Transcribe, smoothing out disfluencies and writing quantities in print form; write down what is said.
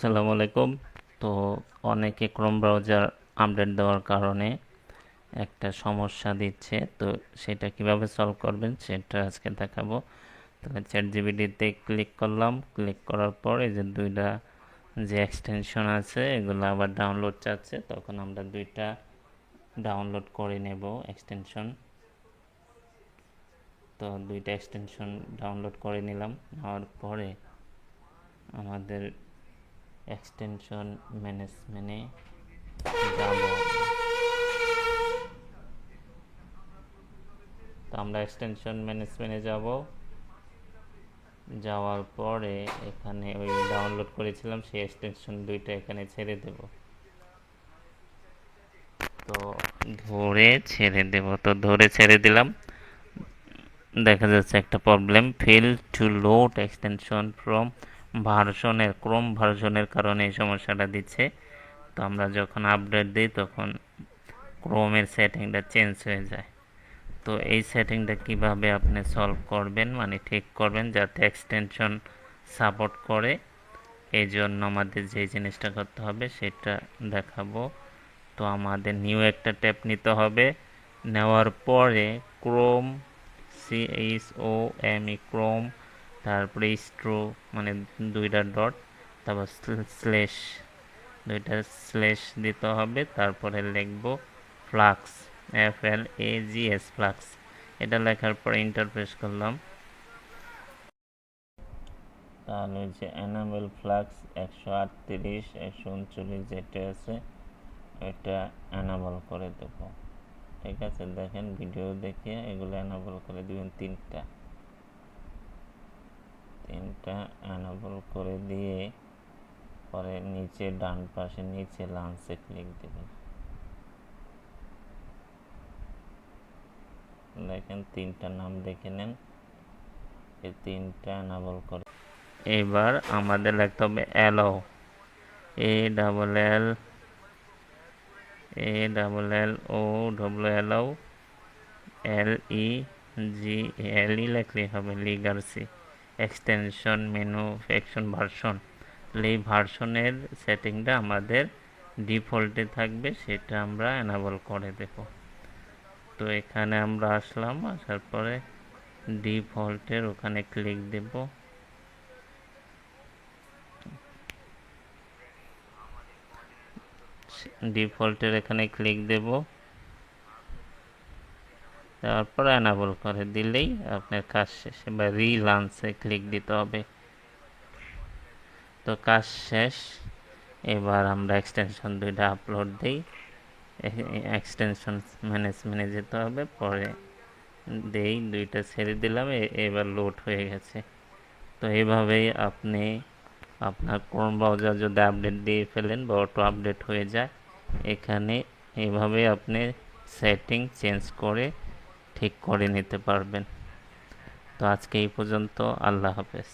আসসালামু আলাইকুম। তো অনেকে ক্রোম ব্রাউজার আপডেট দেওয়ার কারণে একটা সমস্যা দিচ্ছে, তো সেটা কিভাবে সলভ করবেন সেটা আজকে দেখাবো। তাহলে চ্যাট জিপিটিতে ক্লিক করলাম, ক্লিক করার পর এই যে দুইটা যে এক্সটেনশন আছে এগুলো আবার ডাউনলোড চাচ্ছে, তখন আমরা দুইটা ডাউনলোড করে নেব এক্সটেনশন। তো দুইটা এক্সটেনশন ডাউনলোড করে নিলাম, নেওয়ার পরে আমাদের এক্সটেনশন ম্যানেজমেন্টে যাব। তো আমরা এক্সটেনশন ম্যানেজমেন্টে যাব, যাওয়ার পরে এখানে ওই ডাউনলোড করেছিলাম সেই এক্সটেনশন দুইটা এখানে ছেড়ে দেব। তো ধরে ছেড়ে দেব, তো ধরে ছেড়ে দিলাম। দেখা যাচ্ছে একটা problem, fail to load extension from ভার্সনের, ক্রোম ভার্সনের কারণে এই সমস্যাটা দিচ্ছে। তো আমরা যখন আপডেট দিই তখন ক্রোমের সেটিংটা চেঞ্জ হয়ে যায়। তো এই সেটিংটা কিভাবে আপনি সলভ করবেন, মানে ঠিক করবেন যাতে এক্সটেনশন সাপোর্ট করে, এই জন্য আমাদের যে জিনিসটা করতে হবে সেটা দেখাবো। তো আমাদের নিউ একটা ট্যাব নিতে হবে, নেওয়ার পরে ক্রোম, CHOME ক্রোম, তারপরে স্ট্রো মানে দুইটা ডট, তারপর স্ল্যাশ, দুইটা স্ল্যাশ দিতে হবে, তারপরে লিখবো ফ্লাক্স, FLAGS ফ্লাক্স। এটা লেখার পরে ইন্টার প্রেস করলাম, তাহলে যে এনামেল ফ্লাক্স 138 139 যেটা আছে এটা এনাবল করে দেব। ঠিক আছে, দেখেন ভিডিও দেখে এগুলো এনাবল করে দিবেন। তিনটা এনাবল করে দিয়ে পরে নিচে ডান পাশে নিচে লাঞ্চে ক্লিক দেবেন। দেখেন তিনটা নাম দেখে নেন, এই তিনটা এনাবল করে এবার আমাদের লিখতে হবে অ্যালাউ, ALL অ্যালাউ, LEGALE লিখলেই হবে, লিগার্সি এক্সটেনশন মেনু ফ্যাকশন ভার্সন। এই ভার্সনের সেটিংটা আমাদের ডিফল্টে থাকবে, সেটা আমরা এনাবল করে দেব। তো এখানে আমরা আসলাম, আসার পরে ডিফল্টের ওখানে ক্লিক দেব। ডিফল্টের এখানে ক্লিক দেব, তারপর এনাবল করে দিলেই আপনার কাজ শেষ। বা রিলান্সে ক্লিক দিতে হবে। তো কাজ শেষ। এবার আমরা এক্সটেনশন দুইটা আপলোড দিই, এক্সটেনশন ম্যানেজমেন্টে যেতে হবে, পরে দেই, দুইটা ছেড়ে দিলাম, এবার লোড হয়ে গেছে। তো এইভাবেই আপনি আপনার ক্রোম ব্রাউজার যদি আপডেট দিয়ে ফেলেন বা অটো আপডেট হয়ে যায়, এখানে এইভাবে আপনি সেটিং চেঞ্জ করে ঠিক করে নিতে পারবেন। তো আজকে এই পর্যন্ত, আল্লাহ হাফেজ।